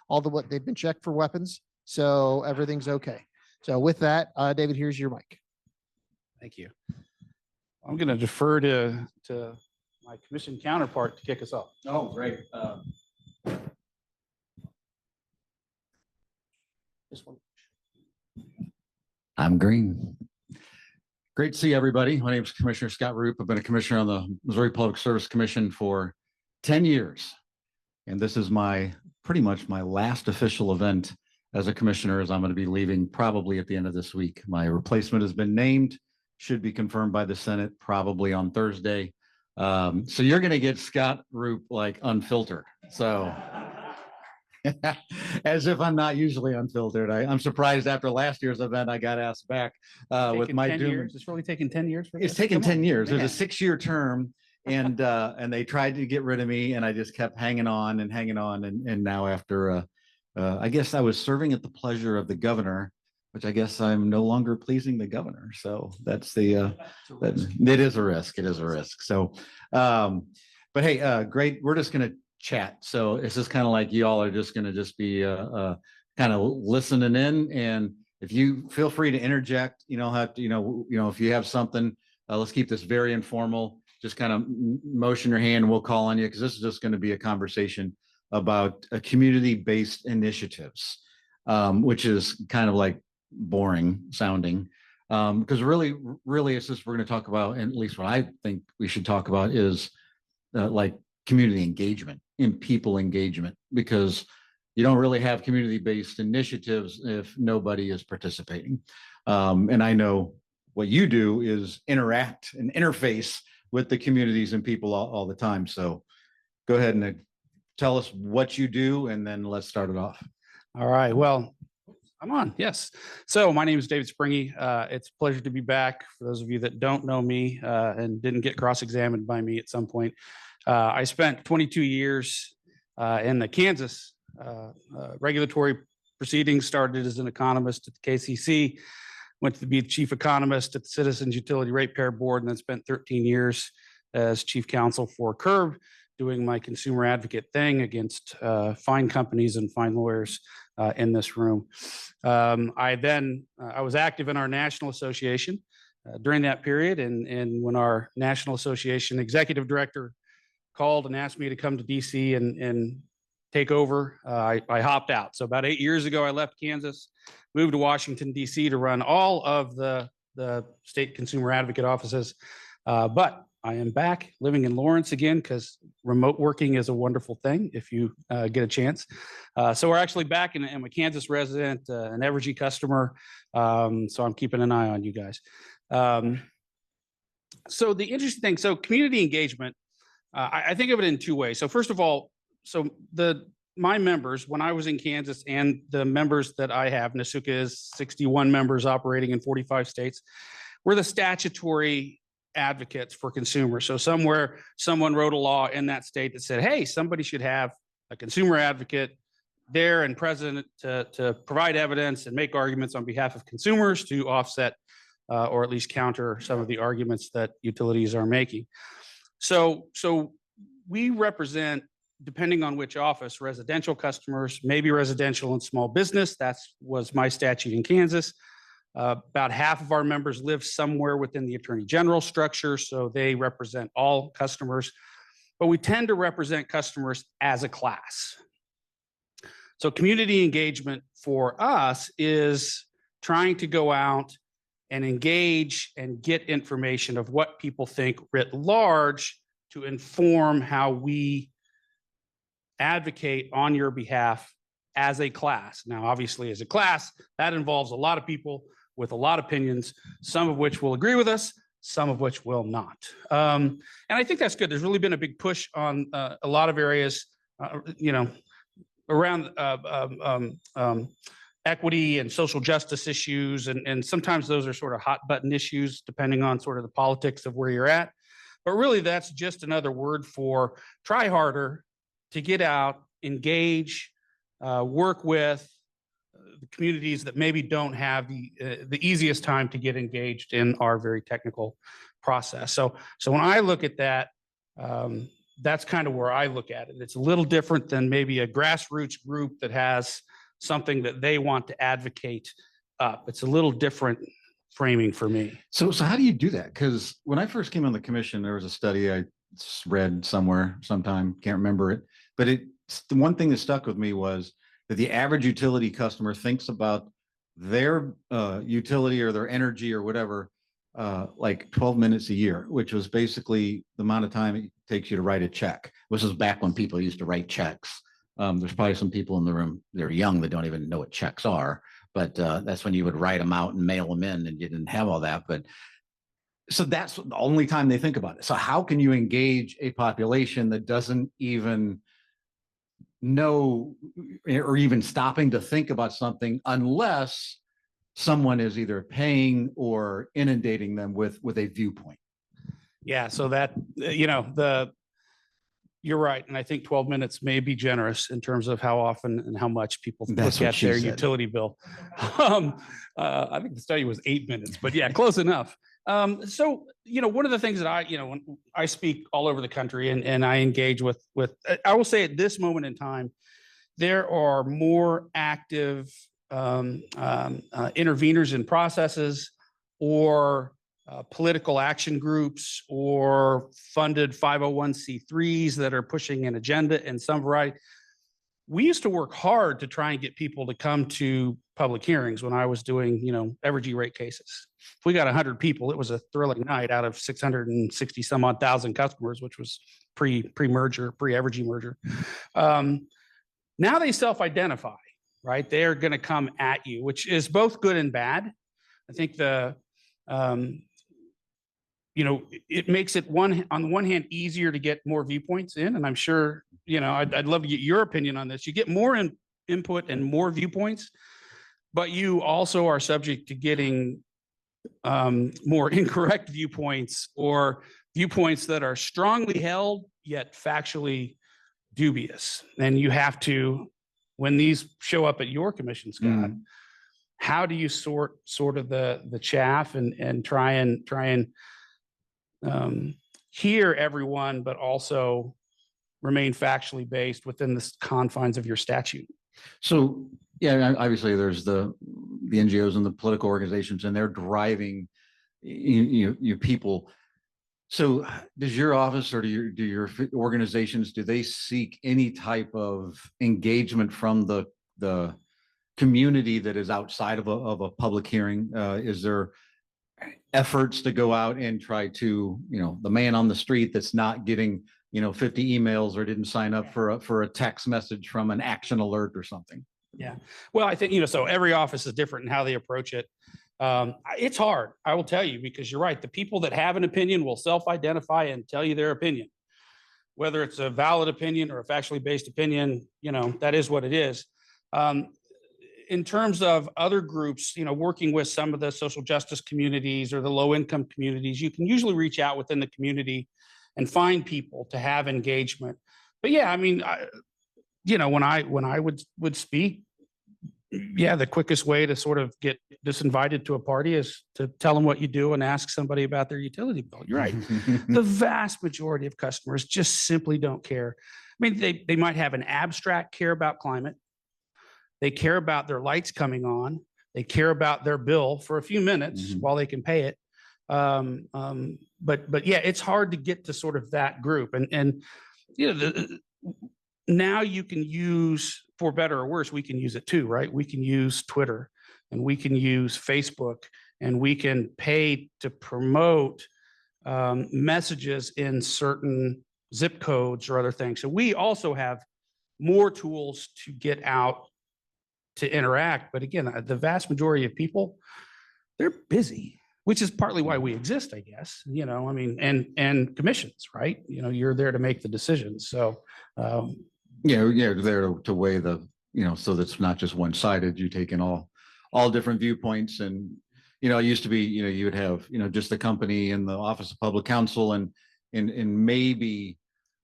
what they've been checked for weapons. So everything's okay. So with that, David, here's your mic. Thank you. I'm going to defer to my commission counterpart to kick us off. Oh, great. This one. I'm green. Great to see everybody. My name is Commissioner Scott Rupp. I've been a commissioner on the Missouri Public Service Commission for 10 years. And this is pretty much my last official event as a commissioner, as I'm going to be leaving probably at the end of this week. My replacement has been named, should be confirmed by the Senate probably on Thursday. So you're going to get Scott Rupp like unfiltered. So as if I'm not usually unfiltered. I'm surprised after last year's event, I got asked back with my doom. Years. It's really taken 10 years. It's taken 10 years. There's a 6-year term, and they tried to get rid of me, and I just kept hanging on. And now after, I guess I was serving at the pleasure of the governor, which I guess I'm no longer pleasing the governor. So that's it is a risk. It is a risk. So, but hey, great. We're just going to chat. So it's just kind of like you all are just going to be kind of listening in. And if you feel free to interject, if you have something, let's keep this very informal. Just kind of motion your hand and we'll call on you, because this is just going to be a conversation about community-based initiatives, which is kind of like boring sounding, because really it's just, we're going to talk about, and at least what I think we should talk about is like community engagement and people engagement, because you don't really have community-based initiatives if nobody is participating. And I know what you do is interact and interface with the communities and people all the time. So go ahead and tell us what you do, and then let's start it off. All right. Well, I'm on. Yes. So my name is David Springe. It's a pleasure to be back. For those of you that don't know me and didn't get cross-examined by me at some point, I spent 22 years in the Kansas regulatory proceedings, started as an economist at the KCC, went to be the chief economist at the Citizens Utility Ratepayer Board, and then spent 13 years as chief counsel for CURB, doing my consumer advocate thing against fine companies and fine lawyers in this room. I was active in our national association during that period, and when our national association executive director called and asked me to come to DC and take over, I hopped out. So about 8 years ago, I left Kansas, moved to Washington, DC to run all of the state consumer advocate offices. But I am back living in Lawrence again, because remote working is a wonderful thing if you get a chance. So we're actually back, and I'm a Kansas resident, an Evergy customer. So I'm keeping an eye on you guys. So the interesting thing, so community engagement, I think of it in two ways. So first of all, my members, when I was in Kansas, and the members that I have, NASUCA is 61 members operating in 45 states, we're the statutory advocates for consumers. So somewhere someone wrote a law in that state that said, hey, somebody should have a consumer advocate there and present to provide evidence and make arguments on behalf of consumers to offset or at least counter some of the arguments that utilities are making. So we represent, depending on which office, residential customers, maybe residential and small business. That was my statute in Kansas. About half of our members live somewhere within the Attorney General structure, so they represent all customers. But we tend to represent customers as a class. So community engagement for us is trying to go out and engage and get information of what people think writ large to inform how we advocate on your behalf as a class. Now, obviously, as a class, that involves a lot of people with a lot of opinions, some of which will agree with us, some of which will not. And I think that's good. There's really been a big push on a lot of areas, around equity and social justice issues. And sometimes those are sort of hot button issues, depending on sort of the politics of where you're at. But really, that's just another word for try harder to get out, engage, work with the communities that maybe don't have the easiest time to get engaged in our very technical process. So when I look at that, that's kind of where I look at it. It's a little different than maybe a grassroots group that has something that they want to advocate up. It's a little different framing for me. So how do you do that? Because when I first came on the commission, there was a study I read somewhere sometime, can't remember it, but the one thing that stuck with me was that the average utility customer thinks about their utility or their energy or whatever like 12 minutes a year, which was basically the amount of time it takes you to write a check. This was back when people used to write checks. There's probably some people in the room, they're young, that don't even know what checks are, but that's when you would write them out and mail them in, and you didn't have all that. But so that's the only time they think about it. So how can you engage a population that doesn't even know or even stopping to think about something unless someone is either paying or inundating them with a viewpoint? Yeah, so that, you're right. And I think 12 minutes may be generous in terms of how often and how much people That's look what at she their said. utility bill. I think the study was 8 minutes, but yeah, close enough. So, one of the things that when I speak all over the country and I engage with, I will say at this moment in time, there are more active interveners in processes or political action groups or funded 501c3s that are pushing an agenda in some variety. We used to work hard to try and get people to come to public hearings when I was doing, Evergy rate cases. If we got 100 people, it was a thrilling night out of 660 some odd thousand customers, which was pre-merger, pre-Evergy merger. Now they self-identify, right? They are going to come at you, which is both good and bad. I think it makes it on the one hand easier to get more viewpoints in, and I'm sure I'd love to get your opinion on this. You get more input and more viewpoints, but you also are subject to getting more incorrect viewpoints or viewpoints that are strongly held yet factually dubious. And you have to, when these show up at your commission, Scott, how do you sort of the chaff and try and hear everyone, but also remain factually based within the confines of your statute? So, yeah, obviously there's the NGOs and the political organizations, and they're driving you people. So does your office or do your organizations, do they seek any type of engagement from the community that is outside of a public hearing? Is there efforts to go out and try to, the man on the street that's not getting, 50 emails or didn't sign up for a text message from an action alert or something? Yeah. Well, I think, so every office is different in how they approach it. It's hard, I will tell you, because you're right. The people that have an opinion will self-identify and tell you their opinion, whether it's a valid opinion or a factually based opinion, that is what it is. In terms of other groups, working with some of the social justice communities or the low income communities, you can usually reach out within the community and find people to have engagement. But yeah, I mean, when I would speak, yeah, the quickest way to sort of get disinvited to a party is to tell them what you do and ask somebody about their utility bill. You're right. The vast majority of customers just simply don't care. I mean, they might have an abstract care about climate. They care about their lights coming on. They care about their bill for a few minutes while they can pay it. But yeah, it's hard to get to sort of that group. And now you can use, for better or worse, we can use it too, right? We can use Twitter and we can use Facebook and we can pay to promote messages in certain zip codes or other things. So we also have more tools to get out to interact. But again, the vast majority of people, they're busy, which is partly why we exist, I guess, I mean, and commissions, right? You're there to make the decisions. So, you're there to weigh the, so that's not just one-sided. You take in all different viewpoints. And, it used to be, you would have, just the company and the Office of Public Counsel and maybe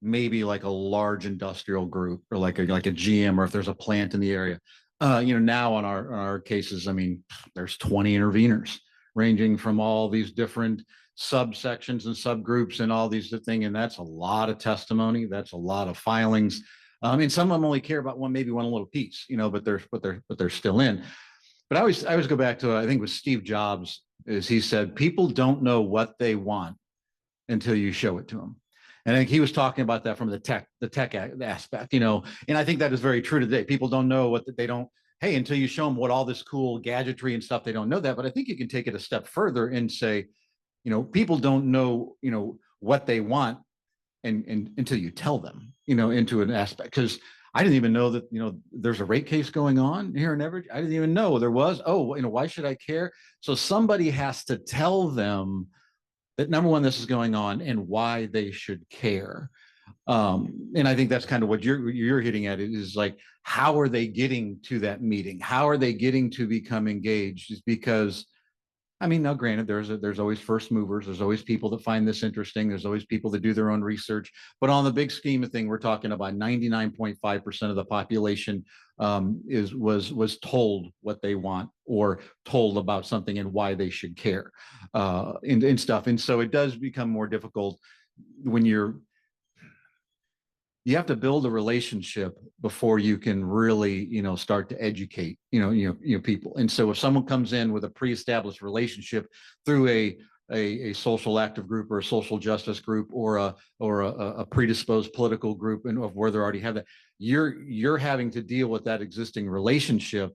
like a large industrial group or like a GM, or if there's a plant in the area. Now on our cases, I mean, there's 20 interveners ranging from all these different subsections and subgroups and all these things. And that's a lot of testimony. That's a lot of filings. And some of them only care about maybe one little piece, but they're still in. But I always go back to, I think it was Steve Jobs, is he said, people don't know what they want until you show it to them. And I think he was talking about that from the tech aspect, and I think that is very true today. People don't know what they don't, hey, until you show them what all this cool gadgetry and stuff, they don't know that. But I think you can take it a step further and say, people don't know, what they want and until you tell them, into an aspect. Because I didn't even know that, there's a rate case going on here in Everett. I didn't even know there was. Oh, why should I care? So somebody has to tell them that, number one, this is going on and why they should care. And I think that's kind of what you're hitting at. It is like, how are they getting to that meeting? How are they getting to become engaged? Is because, I mean, now granted, there's always first movers. There's always people that find this interesting. There's always people that do their own research. But on the big scheme of thing, we're talking about 99.5% of the population was told what they want or told about something and why they should care and stuff. And so it does become more difficult when you have to build a relationship before you can really, start to educate, people. And so if someone comes in with a pre-established relationship through a social active group or a social justice group or a predisposed political group, and of where they already have that, you're having to deal with that existing relationship.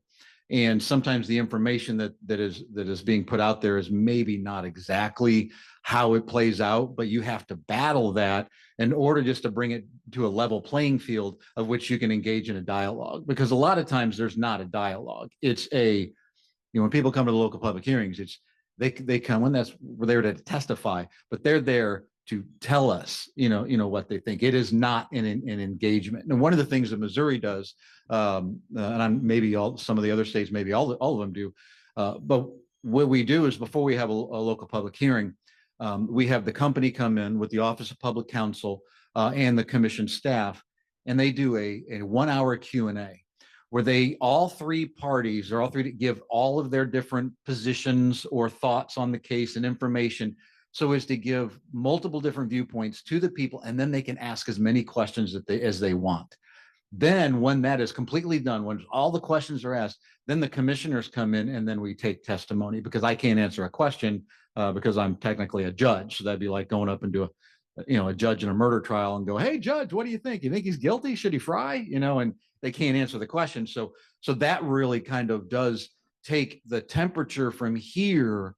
And sometimes the information that is being put out there is maybe not exactly how it plays out, but you have to battle that in order just to bring it to a level playing field of which you can engage in a dialogue. Because a lot of times there's not a dialogue. It's when people come to the local public hearings, it's they come when we're there to testify, but they're there to tell us, what they think. It is not an engagement. And one of the things that Missouri does, and maybe some of the other states, maybe all of them do, but what we do is before we have a local public hearing, we have the company come in with the Office of Public Counsel and the commission staff, and they do a 1 hour Q&A where all three parties give all of their different positions or thoughts on the case and information, so as to give multiple different viewpoints to the people, and then they can ask as many questions as they want. Then when that is completely done, when all the questions are asked, then the commissioners come in and then we take testimony, because I can't answer a question because I'm technically a judge. So that'd be like going up and do a judge in a murder trial and go, hey, judge, what do you think? You think he's guilty? Should he fry? And they can't answer the question. So that really kind of does take the temperature from here,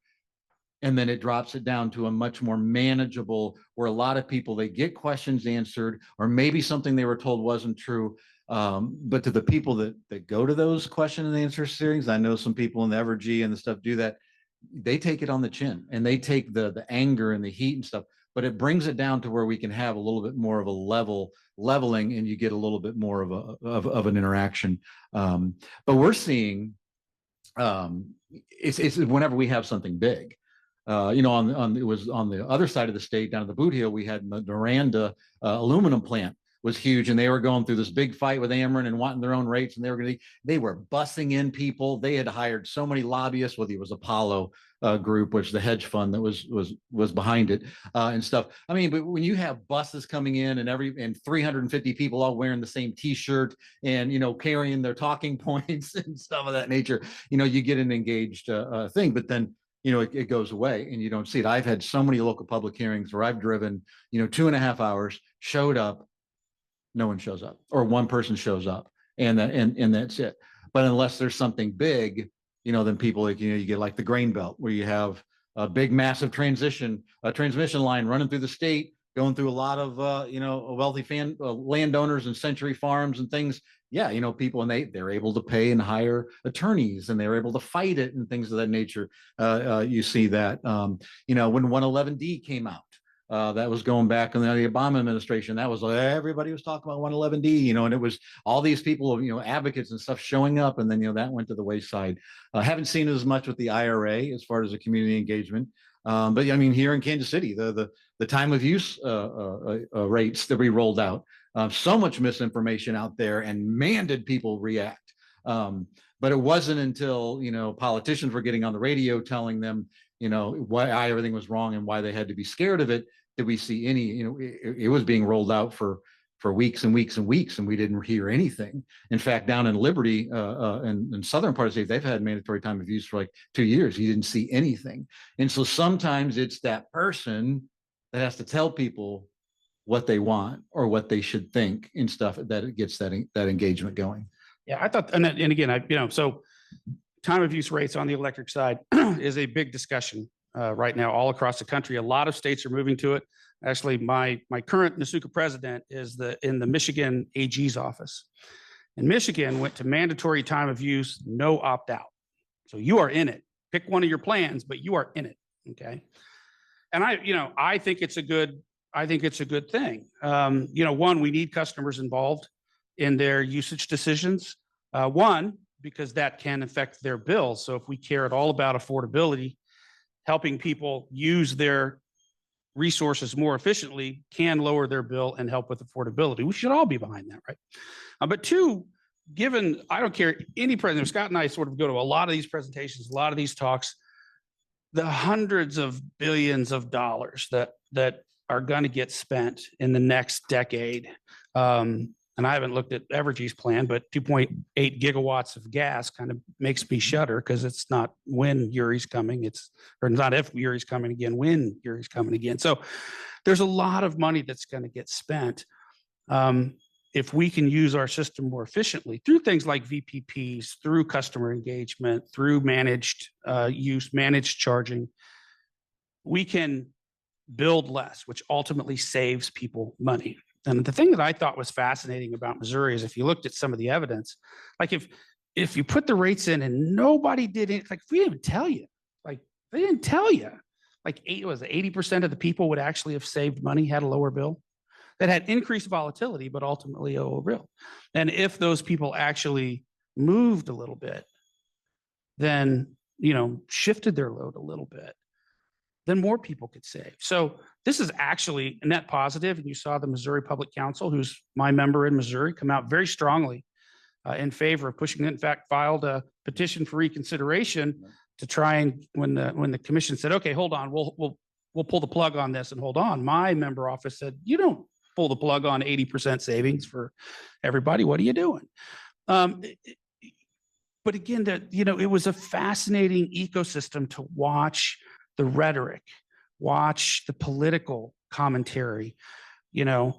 and then it drops it down to a much more manageable, where a lot of people, they get questions answered, or maybe something they were told wasn't true. But to the people that go to those question and answer series, I know some people in the Evergy and the stuff do that. They take it on the chin, and they take the anger and the heat and stuff, but it brings it down to where we can have a little bit more of a leveling, and you get a little bit more of an interaction. But we're seeing it's whenever we have something big. It was on the other side of the state, down at the Boot Hill, we had the Noranda aluminum plant was huge, and they were going through this big fight with Ameren and wanting their own rates, and they were bussing in people. They had hired so many lobbyists, whether it was Apollo group, which the hedge fund that was behind it and stuff. I mean, but when you have buses coming in and 350 people all wearing the same T-shirt and carrying their talking points and stuff of that nature, you get an engaged thing. But then it goes away and you don't see it. I've had so many local public hearings where I've driven, 2.5 hours, showed up, no one shows up, or one person shows up, and that's it. But unless there's something big, then people, you get like the grain belt, where you have a big, massive transmission line running through the state, going through a lot of, wealthy landowners and century farms and things. Yeah, people, and they're able to pay and hire attorneys, and they're able to fight it and things of that nature. You see that, when 111D came out, that was going back in the Obama administration. That was everybody was talking about 111D, and it was all these people, advocates and stuff showing up, and then that went to the wayside. Haven't seen it as much with the IRA as far as the community engagement. But I mean, here in Kansas City, the time of use rates that we rolled out, so much misinformation out there, and man, did people react. But it wasn't until politicians were getting on the radio telling them, why everything was wrong and why they had to be scared of it. Did we see any, it was being rolled out for weeks and weeks and weeks, and we didn't hear anything. In fact, down in Liberty, in southern part of the state, they've had mandatory time of use for like 2 years. You didn't see anything. And so sometimes it's that person that has to tell people what they want or what they should think and stuff, that it gets that engagement going. Yeah, I thought, and again, so time of use rates on the electric side is a big discussion right now all across the country. A lot of states are moving to it. Actually, my current Nasuka president is in the Michigan AG's office. And Michigan went to mandatory time of use, no opt out. So you are in it. Pick one of your plans, but you are in it. Okay. And I think it's a good thing. One, we need customers involved in their usage decisions. One, because that can affect their bills. So if we care at all about affordability, helping people use their resources more efficiently can lower their bill and help with affordability. We should all be behind that, right? But two, given, I don't care any president, Scott and I sort of go to a lot of these presentations, a lot of these talks, the hundreds of billions of dollars that are going to get spent in the next decade. And I haven't looked at Evergy's plan, but 2.8 gigawatts of gas kind of makes me shudder, because it's not when Uri's coming, or not if Uri's coming again, when Uri's coming again. So there's a lot of money that's going to get spent. If we can use our system more efficiently through things like VPPs, through customer engagement, through managed use, managed charging, we can build less, which ultimately saves people money. And the thing that I thought was fascinating about Missouri is if you looked at some of the evidence, like if you put the rates in and nobody did it, like we didn't tell you, like they didn't tell you, like 80% of the people would actually have saved money, had a lower bill that had increased volatility, but ultimately a lower bill. And if those people actually moved a little bit, then, shifted their load a little bit, then more people could save. So this is actually a net positive. And you saw the Missouri Public Council, who's my member in Missouri, come out very strongly in favor of pushing it. In fact, filed a petition for reconsideration to try and, when the commission said, okay, hold on, we'll pull the plug on this and hold on. My member office said, you don't pull the plug on 80% savings for everybody. What are you doing? But again, it was a fascinating ecosystem to watch the rhetoric, watch the political commentary. One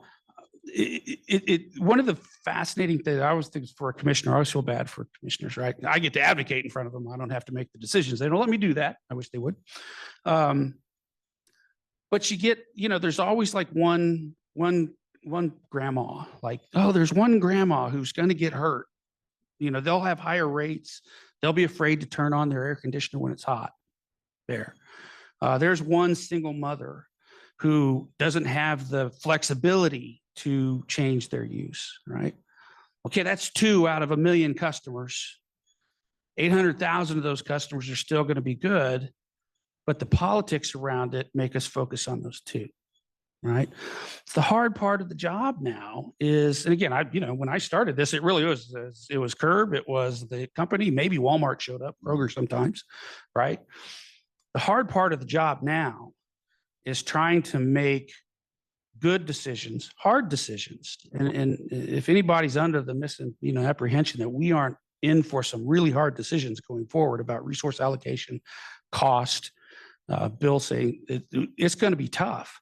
of the fascinating things I always think for a commissioner, I always feel bad for commissioners, right? I get to advocate in front of them. I don't have to make the decisions. They don't let me do that. I wish they would. But you get, there's always like one grandma, like, oh, there's one grandma who's going to get hurt. They'll have higher rates. They'll be afraid to turn on their air conditioner when it's hot there. There's one single mother who doesn't have the flexibility to change their use, right? Okay, that's 2 out of 1 million customers. 800,000 of those customers are still going to be good, but the politics around it make us focus on those 2, right? It's the hard part of the job now is, and again, when I started this, it really was, it was Curb, it was the company, maybe Walmart showed up, Kroger sometimes, right? The hard part of the job now is trying to make good decisions, hard decisions. And if anybody's under the apprehension that we aren't in for some really hard decisions going forward about resource allocation, cost, bill saying it's going to be tough.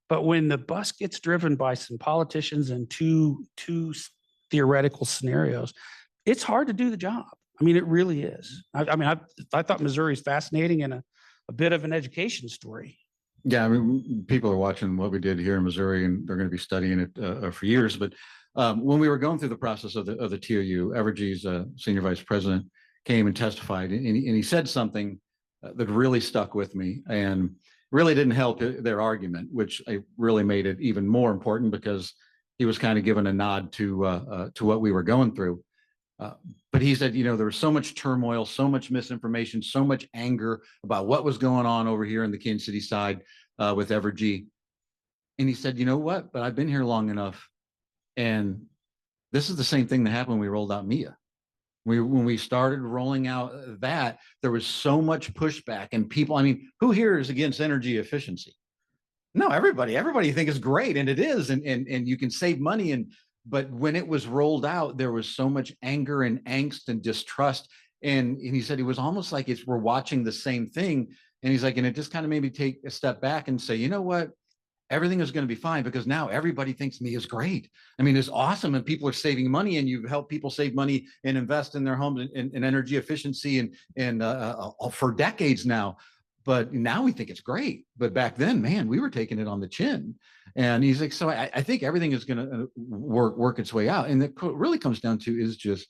But when the bus gets driven by some politicians and two theoretical scenarios, it's hard to do the job. I mean, it really is. I thought Missouri is fascinating and a bit of an education story. Yeah, people are watching what we did here in Missouri, and they're going to be studying it for years. But when we were going through the process of the TOU, Evergy's senior vice president came and testified, and he said something that really stuck with me and really didn't help their argument, which really made it even more important because he was kind of giving a nod to what we were going through. But he said, there was so much turmoil, so much misinformation, so much anger about what was going on over here in the Kansas City side with Evergy. And he said, you know what? But I've been here long enough. And this is the same thing that happened when we rolled out MIA. When we started rolling out that, there was so much pushback and people, I mean, who here is against energy efficiency? No, everybody think it's great, and it is, and you can save money. But when it was rolled out, there was so much anger and angst and distrust. And he said it was almost like we're watching the same thing. And he's like, and it just kind of made me take a step back and say, you know what? Everything is going to be fine because now everybody thinks me is great. I mean, it's awesome, and people are saving money, and you've helped people save money and invest in their homes in energy efficiency and for decades now. But now we think it's great. But back then, man, we were taking it on the chin. And he's like, so I think everything is going to work its way out. And it really comes down to is just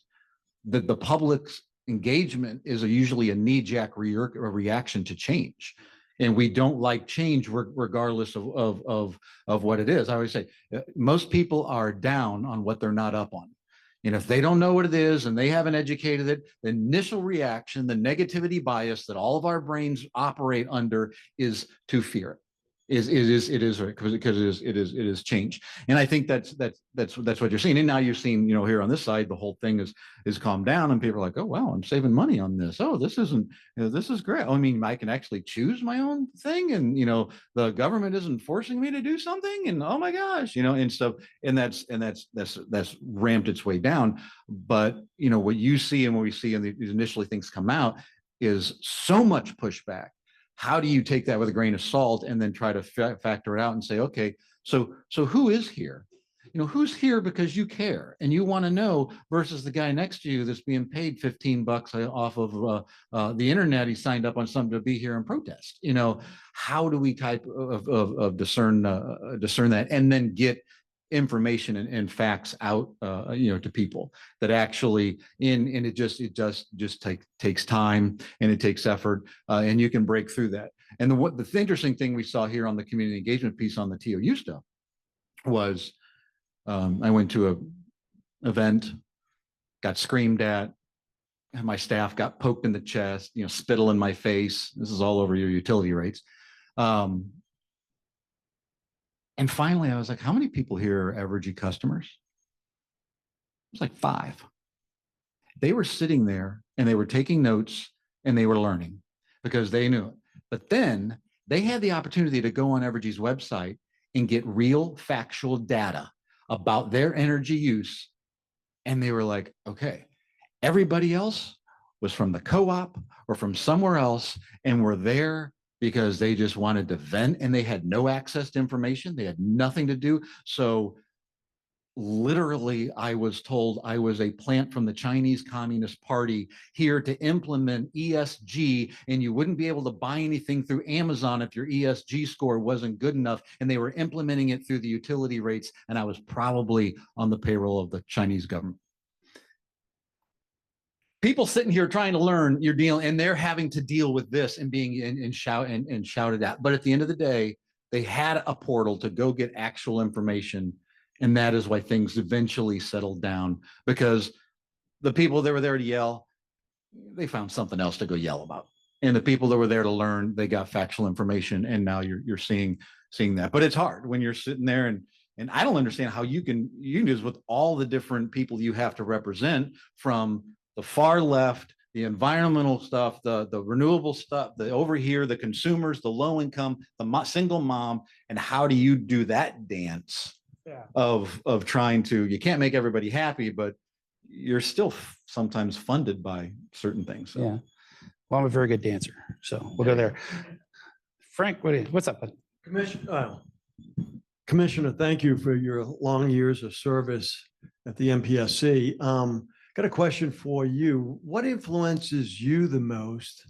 that the public's engagement is usually a knee-jerk reaction to change. And we don't like change regardless of what it is. I always say most people are down on what they're not up on. And if they don't know what it is and they haven't educated it, the initial reaction, the negativity bias that all of our brains operate under is to fear it. It is change. And I think that's what you're seeing. And now you've seen, here on this side, the whole thing is calmed down, and people are like, oh wow, I'm saving money on this. Oh, this isn't, this is great. I mean, I can actually choose my own thing, and the government isn't forcing me to do something, and oh my gosh, and stuff. And that's ramped its way down. But what you see and what we see, and these initially things come out, is so much pushback. How do you take that with a grain of salt and then try to factor it out and say, okay, so who is here? Who's here because you care and you want to know, versus the guy next to you that's being paid $15 off of the internet. He signed up on something to be here and protest. How do we type of discern that and then get information and facts out to people that actually and it just takes time and it takes effort and you can break through that. And the interesting thing we saw here on the community engagement piece on the TOU stuff was I went to a event, got screamed at, and my staff got poked in the chest, spittle in my face. This is all over your utility rates. And finally, I was like, how many people here are Evergy customers? It was like 5. They were sitting there and they were taking notes and they were learning because they knew it. But then they had the opportunity to go on Evergy's website and get real factual data about their energy use. And they were like, okay, everybody else was from the co-op or from somewhere else and were there because they just wanted to vent and they had no access to information. They had nothing to do. So literally, I was told I was a plant from the Chinese Communist Party here to implement ESG, and you wouldn't be able to buy anything through Amazon if your ESG score wasn't good enough. And they were implementing it through the utility rates. And I was probably on the payroll of the Chinese government. People sitting here trying to learn, you're dealing, and they're having to deal with this and being shouted at. But at the end of the day, they had a portal to go get actual information. And that is why things eventually settled down, because the people that were there to yell, they found something else to go yell about. And the people that were there to learn, they got factual information. And now you're seeing that. But it's hard when you're sitting there and I don't understand how you can use with all the different people you have to represent, from the far left, the environmental stuff, the renewable stuff, the over here, the consumers, the low income, the single mom, and how do you do that dance? Yeah. Of trying to, you can't make everybody happy, but you're still sometimes funded by certain things. So. Yeah. Well, I'm a very good dancer, so we'll go there. Frank, what's up? Commissioner, thank you for your long years of service at the MPSC. Got a question for you. What influences you the most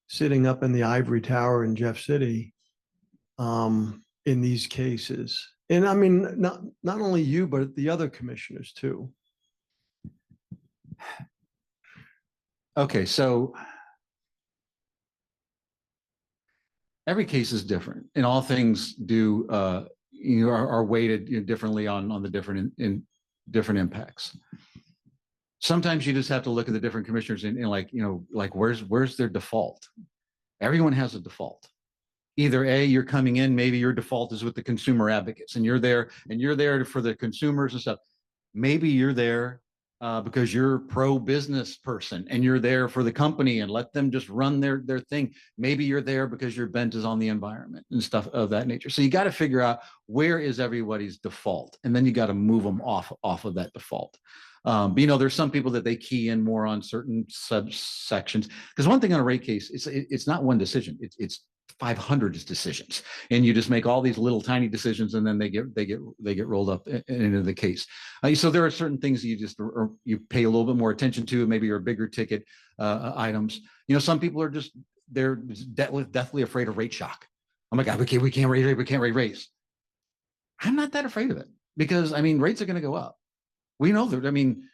sitting up in the ivory tower in Jeff City in these cases? And I mean, not only you, but the other commissioners too. Okay, so every case is different, and all things do are weighted differently on the different impacts. Sometimes you just have to look at the different commissioners and like where's their default? Everyone has a default. Either A, you're coming in, maybe your default is with the consumer advocates and you're there for the consumers and stuff. Maybe you're there because you're pro-business person and you're there for the company and let them just run their thing. Maybe you're there because your bent is on the environment and stuff of that nature. So you got to figure out where is everybody's default, and then you got to move them off of that default. But, you know, there's some people that they key in more on certain subsections, because one thing on a rate case, it's not one decision. It's 500 decisions, and you just make all these little tiny decisions, and then they get rolled up into the case. So there are certain things you just you pay a little bit more attention to, maybe your bigger ticket items. You know, some people are just they're deathly afraid of rate shock. Oh my God, we can't raise. I'm not that afraid of it, because I mean rates are going to go up. We know that. I mean,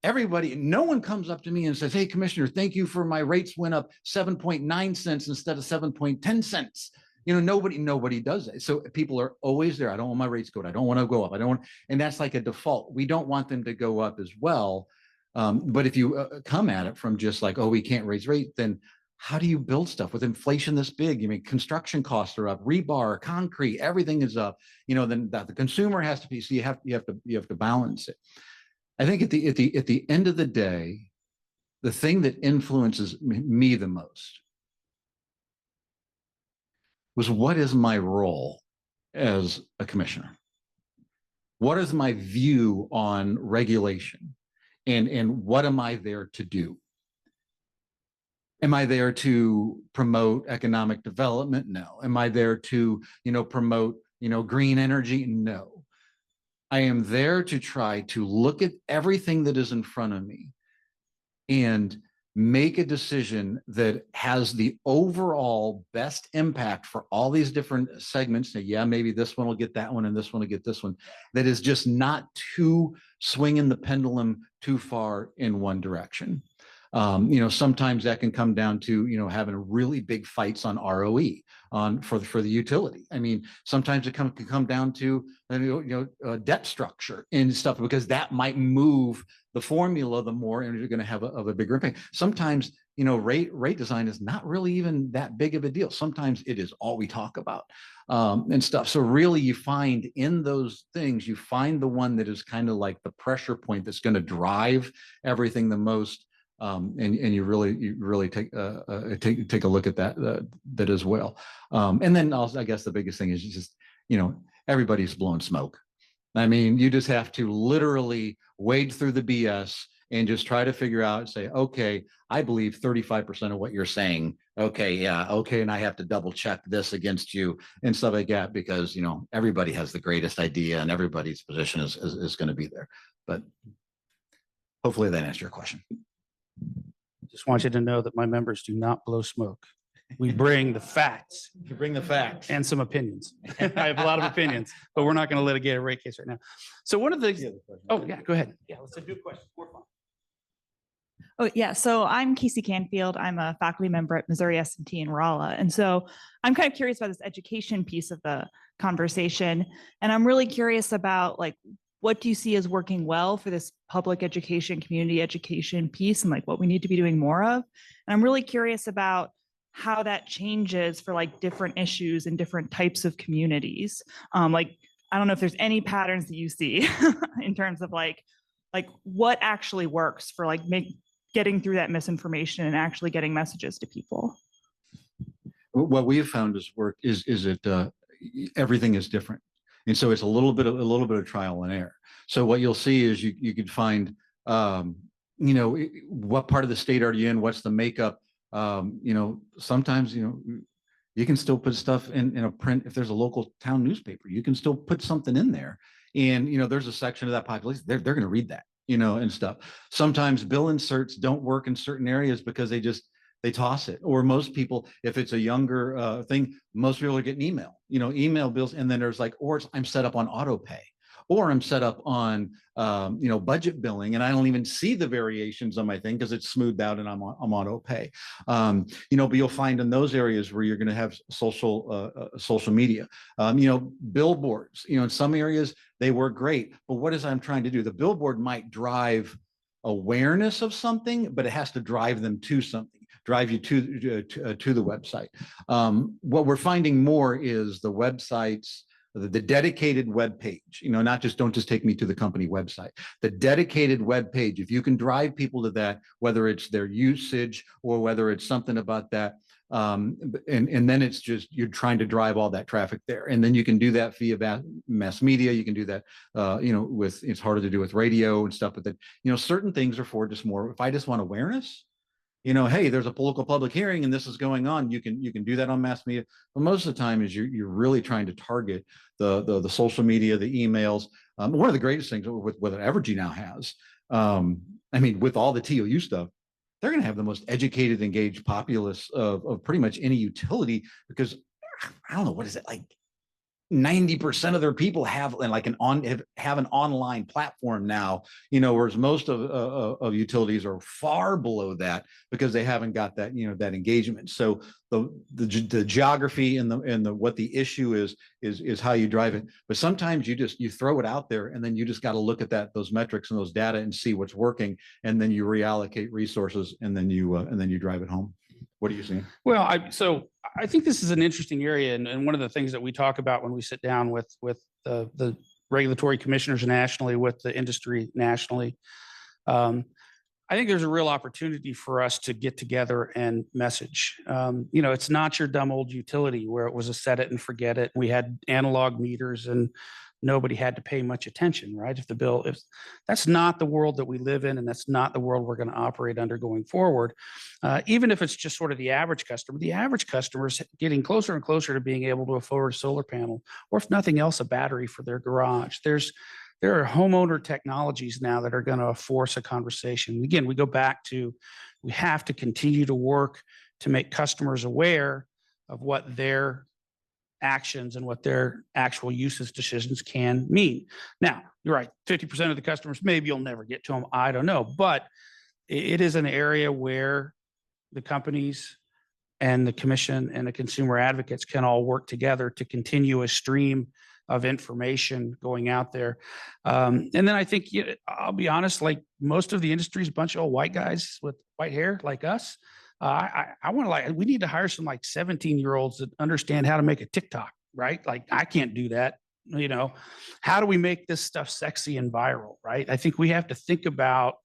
no one comes up to me and says, "Hey, Commissioner, thank you for my rates went up 7.9 cents instead of 7.10 cents." You know, nobody does that. So people are always there. I don't want my rates to go up. I don't want to go up. I don't want, and that's like a default. We don't want them to go up as well. But if you come at it from just like, oh, we can't raise rate, then how do you build stuff with inflation this big? I mean, construction costs are up, rebar, concrete, everything is up. You know, then the consumer has to be. So you have to balance it. I think at the end of the day, the thing that influences me the most was, what is my role as a commissioner? What is my view on regulation, and what am I there to do? Am I there to promote economic development? No. Am I there to, you know, promote, you know, green energy? No. I am there to try to look at everything that is in front of me and make a decision that has the overall best impact for all these different segments. Now, yeah, maybe this one will get that one and this one will get this one. That is just not too swinging the pendulum too far in one direction. You know, sometimes that can come down to, you know, having really big fights on ROE for the utility. I mean, sometimes it can come down to, debt structure and stuff, because that might move the formula the more, and you're going to have a bigger impact. Sometimes, you know, rate design is not really even that big of a deal. Sometimes it is all we talk about and stuff. So really, you find in those things, you find the one that is kind of like the pressure point that's going to drive everything the most. And you really take a look at that as well. And then also, I guess the biggest thing is just, you know, everybody's blowing smoke. I mean, you just have to literally wade through the BS and just try to figure out, say, okay, I believe 35% of what you're saying. Okay, yeah, okay, and I have to double check this against you and stuff like that, because, you know, everybody has the greatest idea and everybody's position is going to be there. But hopefully that answered your question. Just want you to know that my members do not blow smoke. We bring the facts You bring the facts. and some opinions. I have a lot of opinions, but we're not going to litigate a rate case right now. So one of the, oh yeah, go ahead. Yeah, let's do questions. More fun. Oh, yeah. So I'm Casey Canfield. I'm a faculty member at Missouri S&T in Rolla. And so I'm kind of curious about this education piece of the conversation. And I'm really curious about, like, what do you see as working well for this public education, community education piece, and like what we need to be doing more of? And I'm really curious about how that changes for like different issues and different types of communities. Like, I don't know if there's any patterns that you see in terms of like what actually works for like getting through that misinformation and actually getting messages to people. What we have found is that everything is different. And so it's a little bit of trial and error. So what you'll see is you could find, you know, what part of the state are you in? What's the makeup? You know, sometimes, you know, you can still put stuff in a print. If there's a local town newspaper, you can still put something in there. And, you know, there's a section of that population, they're going to read that, you know, and stuff. Sometimes bill inserts don't work in certain areas because they toss it. Or most people, if it's a younger thing, most people are getting email bills. And then there's like, or I'm set up on auto pay, or I'm set up on, you know, budget billing, and I don't even see the variations on my thing because it's smoothed out and I'm auto pay. You know, but you'll find in those areas where you're going to have social media, you know, billboards, you know, in some areas they work great, but what is I'm trying to do? The billboard might drive awareness of something, but it has to drive them to something, drive you to the website. What we're finding more is the websites, the dedicated web page, not just don't just take me to the company website, the dedicated web page. If you can drive people to that, whether it's their usage or whether it's something about that, and then it's just you're trying to drive all that traffic there, and then you can do that via mass media. You can do that, with it's harder to do with radio and stuff. But that certain things are for just more. If I just want awareness, hey, there's a political public hearing and this is going on. You can do that on mass media. But most of the time is you're really trying to target the social media, the emails. One of the greatest things with what Evergy now has, with all the TOU stuff, they're going to have the most educated, engaged populace of pretty much any utility, because I don't know, what is it, like 90% of their people have like an online platform now, whereas most of utilities are far below that because they haven't got that, that engagement. So the geography and the what the issue is how you drive it. But sometimes you throw it out there, and then you just got to look at those metrics and those data and see what's working, and then you reallocate resources, and then you drive it home. What do you see? Well, I think this is an interesting area, and one of the things that we talk about when we sit down with the regulatory commissioners nationally, with the industry nationally, I think there's a real opportunity for us to get together and message. It's not your dumb old utility where it was a set it and forget it. We had analog meters and nobody had to pay much attention, right? If that's not the world that we live in, and that's not the world we're going to operate under going forward. Even if it's just sort of the average customer is getting closer and closer to being able to afford a solar panel, or if nothing else, a battery for their garage. There are homeowner technologies now that are going to force a conversation. Again, we go back to, we have to continue to work to make customers aware of what their actions and what their actual usage decisions can mean. Now, you're right, 50% of the customers, maybe you'll never get to them. I don't know, but it is an area where the companies and the commission and the consumer advocates can all work together to continue a stream of information going out there. And then I think, I'll be honest, like most of the industry is a bunch of old white guys with white hair like us. We need to hire some like 17-year-olds that understand how to make a TikTok, right? Like I can't do that. How do we make this stuff sexy and viral, right? I think we have to think about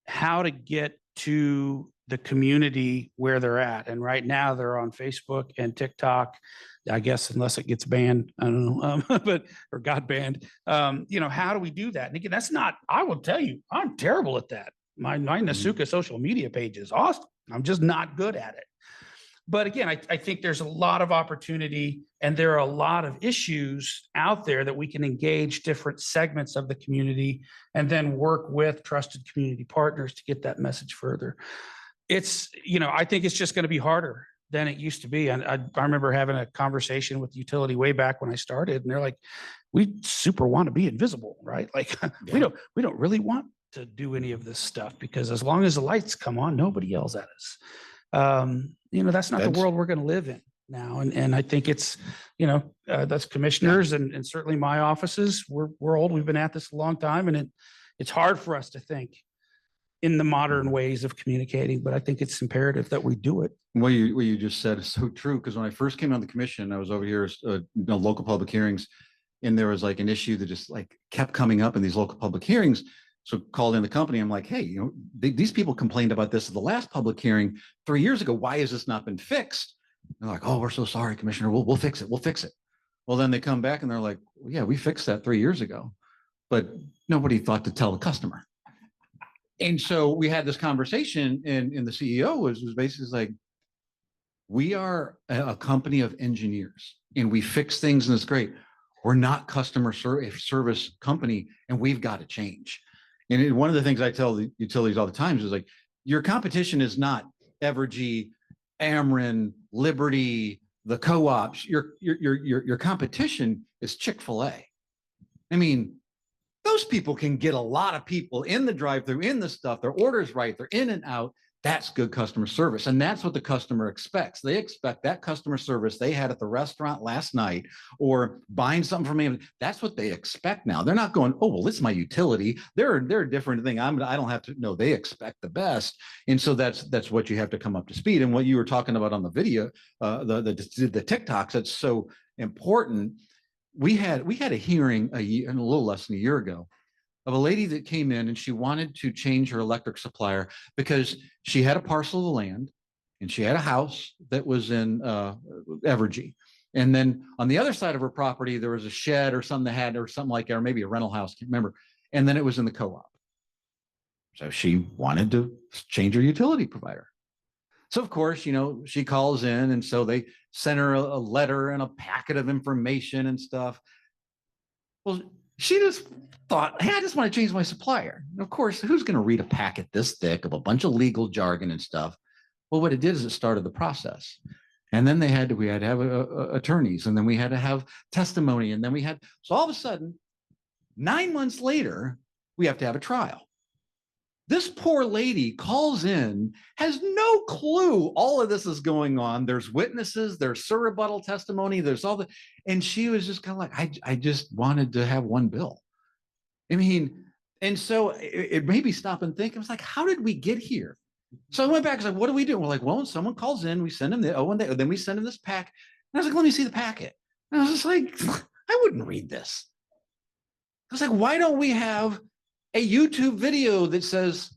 how to get to the community where they're at. And right now they're on Facebook and TikTok, I guess, unless it gets banned, I don't know, or got banned. How do we do that? And again, I will tell you, I'm terrible at that. My Nasuka social media page is awesome. I'm just not good at it. But again, I think there's a lot of opportunity, and there are a lot of issues out there that we can engage different segments of the community and then work with trusted community partners to get that message further. I think it's just going to be harder than it used to be. And I remember having a conversation with the utility way back when I started, and they're like, we super want to be invisible, right? Like we don't really want to do any of this stuff, because as long as the lights come on, nobody yells at us. That's not the world we're going to live in now. And I think it's, that's commissioners and certainly my offices, we're old. We've been at this a long time, and it's hard for us to think in the modern ways of communicating, but I think it's imperative that we do it. What you just said is so true, because when I first came on the commission, I was over here, local public hearings, and there was like an issue that just like kept coming up in these local public hearings. So called in the company. I'm like, hey, these people complained about this at the last public hearing 3 years ago. Why has this not been fixed? They're like, oh, we're so sorry, Commissioner. We'll fix it. We'll fix it. Well, then they come back and they're like, well, yeah, we fixed that 3 years ago, but nobody thought to tell the customer. And so we had this conversation, and the CEO was basically like, we are a company of engineers, and we fix things, and it's great. We're not customer service company, and we've got to change. And one of the things I tell the utilities all the time is like, your competition is not Evergy, Ameren, Liberty, the co-ops. Your competition is Chick-fil-A. I mean, those people can get a lot of people in the drive-through, in the stuff, their orders right, they're in and out. That's good customer service. And that's what the customer expects. They expect that customer service they had at the restaurant last night, or buying something from me. That's what they expect now. They're not going, oh, well, it's my utility. They're a different thing. I don't have to. No, they expect the best. And so that's what you have to come up to speed. And what you were talking about on the video, the TikToks, that's so important. we had a hearing a year and a little less than a year ago of a lady that came in and she wanted to change her electric supplier because she had a parcel of land and she had a house that was in Evergy. And then on the other side of her property, there was a shed or something that had, or something like that, or maybe a rental house, can't remember. And then it was in the co-op. So she wanted to change her utility provider. So of course, you know, she calls in and so they sent her a letter and a packet of information and stuff. Well, she just thought, hey, I just want to change my supplier. And of course, who's going to read a packet this thick of a bunch of legal jargon and stuff? Well, what it did is it started the process. And then we had to have attorneys, and then we had to have testimony. And then so all of a sudden, 9 months later, we have to have a trial. This poor lady calls in, has no clue all of this is going on. There's witnesses, there's surrebuttal testimony, there's all and she was just kind of like, I just wanted to have one bill. I mean, and so it made me stop and think. I was like, how did we get here? So I went back. I was like, what do we do? We're like, well, when someone calls in, we send them then we send them this pack. And I was like, let me see the packet. And I was just like, I wouldn't read this. I was like, why don't we have a YouTube video that says,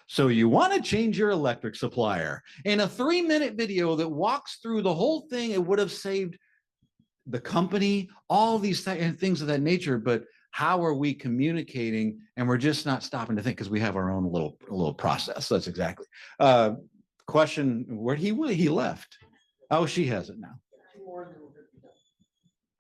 so you want to change your electric supplier, and a 3-minute video that walks through the whole thing? It would have saved the company, all these things of that nature. But how are we communicating? And we're just not stopping to think because we have our own little process. That's exactly. Question, where he left? Oh, she has it now.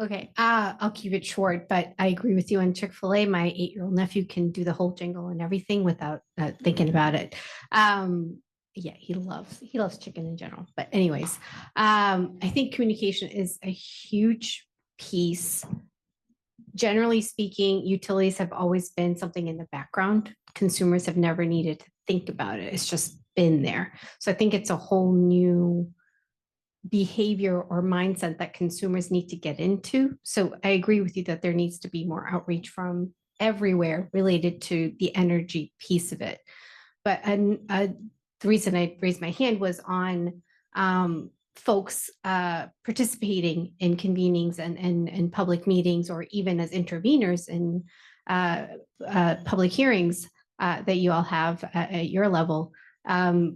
Okay, I'll keep it short, but I agree with you on Chick-fil-A. My 8-year-old nephew can do the whole jingle and everything without thinking about it. Yeah, he loves chicken in general. But anyways, I think communication is a huge piece. Generally speaking, utilities have always been something in the background. Consumers have never needed to think about it. It's just been there. So I think it's a whole new behavior or mindset that consumers need to get into. So I agree with you that there needs to be more outreach from everywhere related to the energy piece of it. But the reason I raised my hand was on folks participating in convenings and public meetings, or even as interveners in public hearings that you all have at your level. A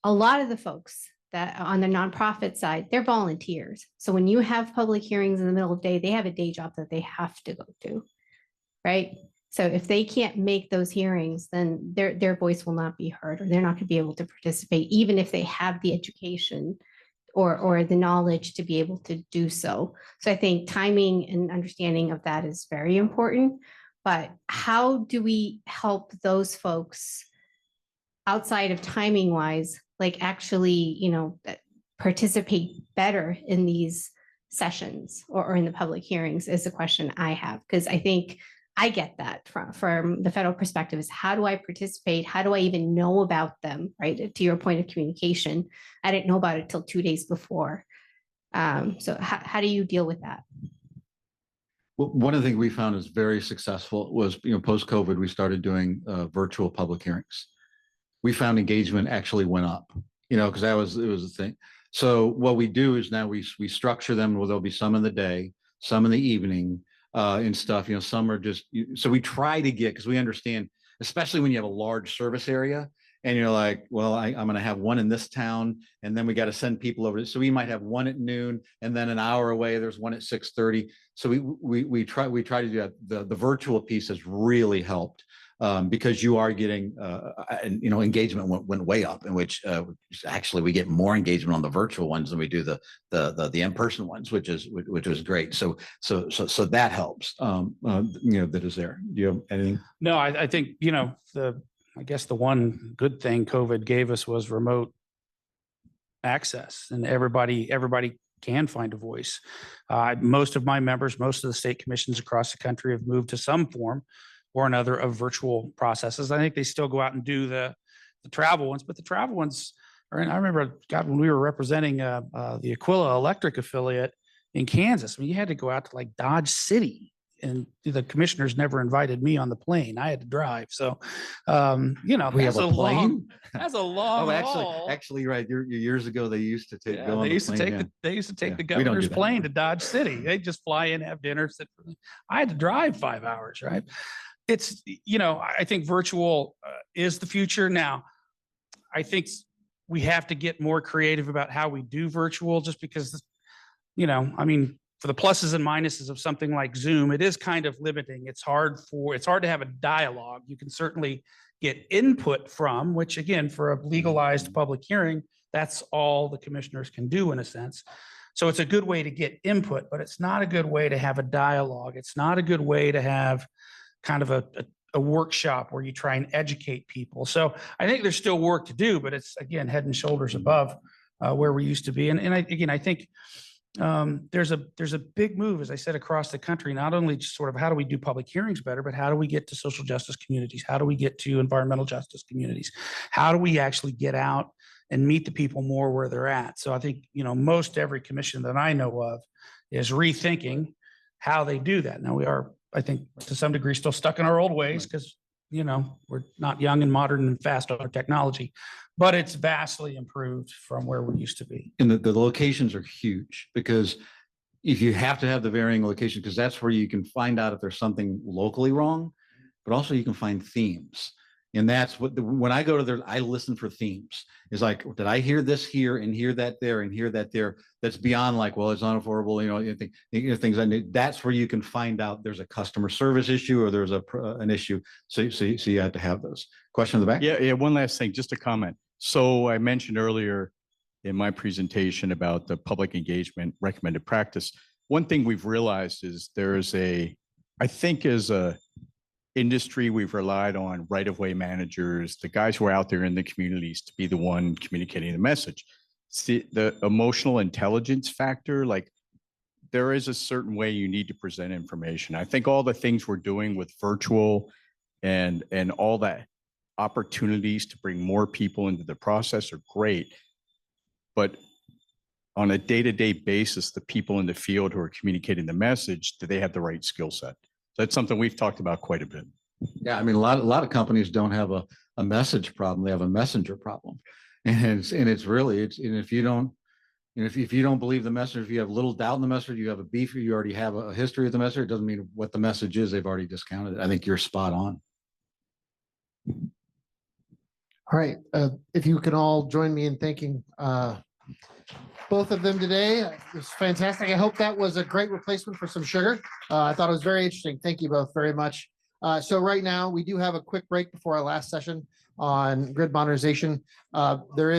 lot of the folks that on the nonprofit side, they're volunteers. So when you have public hearings in the middle of the day, they have a day job that they have to go to, right? So if they can't make those hearings, then their voice will not be heard, or they're not going to be able to participate, even if they have the education or the knowledge to be able to do so. So I think timing and understanding of that is very important. But how do we help those folks outside of timing wise, like actually, participate better in these sessions or in the public hearings is the question I have. Because I think I get that from the federal perspective is, how do I participate? How do I even know about them, right? To your point of communication, I didn't know about it till 2 days before. So how do you deal with that? Well, one of the things we found is very successful was, post-COVID, we started doing virtual public hearings. We found engagement actually went up, because it was a thing. So what we do is now we structure them where there'll be some in the day, some in the evening, and stuff. Some are just, so we try to get, because we understand, especially when you have a large service area and you're like, well, I'm going to have one in this town, and then we got to send people over. So we might have one at noon, and then an hour away, there's one at 6:30. So we try to do that. The virtual piece has really helped. Because you are getting, engagement went way up, in which actually we get more engagement on the virtual ones than we do the in-person ones, which was great. So that helps. That is there. Do you have anything? No, I think, I guess the one good thing COVID gave us was remote access, and everybody can find a voice. Most of my members, most of the state commissions across the country have moved to some form or another of virtual processes. I think they still go out and do the travel ones, but the travel ones are, I remember, God, when we were representing the Aquila Electric affiliate in Kansas, I mean, you had to go out to like Dodge City, and the commissioners never invited me on the plane. I had to drive. So, We have that's a plane? that's a long Oh, haul. actually, right. Years ago, they used to take, Yeah, go on they the used to plane, take yeah. they used to take Yeah, the we don't do governor's that plane anymore. to Dodge City. They just fly in, have dinner, sit. I had to drive 5 hours, right? It's, I think virtual is the future. Now, I think we have to get more creative about how we do virtual, just because, for the pluses and minuses of something like Zoom, it is kind of limiting. It's hard to have a dialogue. You can certainly get input from, which again, for a legalized public hearing, that's all the commissioners can do in a sense. So it's a good way to get input, but it's not a good way to have a dialogue. It's not a good way to have kind of a workshop where you try and educate people. So I think there's still work to do, but it's, again, head and shoulders above where we used to be. And I think there's a big move, as I said, across the country, not only just sort of how do we do public hearings better, but how do we get to social justice communities? How do we get to environmental justice communities? How do we actually get out and meet the people more where they're at? So I think, most every commission that I know of is rethinking how they do that. Now, we are, I think, to some degree still stuck in our old ways because, we're not young and modern and fast on our technology, but it's vastly improved from where we used to be. And the locations are huge, because if you have to have the varying locations, because that's where you can find out if there's something locally wrong, but also you can find themes. And that's what, when I go to there, I listen for themes. It's like, did I hear this here and hear that there and hear that there? That's beyond like, well, it's unaffordable, things I need. That's where you can find out there's a customer service issue or there's an issue. So you have to have those. Question in the back? Yeah. One last thing, just a comment. So I mentioned earlier in my presentation about the public engagement recommended practice. One thing we've realized is I think as a industry, we've relied on right-of-way managers, the guys who are out there in the communities, to be the one communicating the message. See, the emotional intelligence factor, like there is a certain way you need to present information. I think all the things we're doing with virtual and all that opportunities to bring more people into the process are great. But on a day-to-day basis, the people in the field who are communicating the message, do they have the right skill set? That's something we've talked about quite a bit. Yeah, I mean, a lot of companies don't have a message problem; they have a messenger problem, and if you don't, if you don't believe the message, if you have little doubt in the message, you have a beef, or you already have a history of the message, it doesn't mean what the message is. They've already discounted it. I think you're spot on. All right. If you can all join me in thanking both of them today. It was fantastic. I hope that was a great replacement for some sugar. I thought it was very interesting. Thank you both very much. So right now we do have a quick break before our last session on grid modernization. There is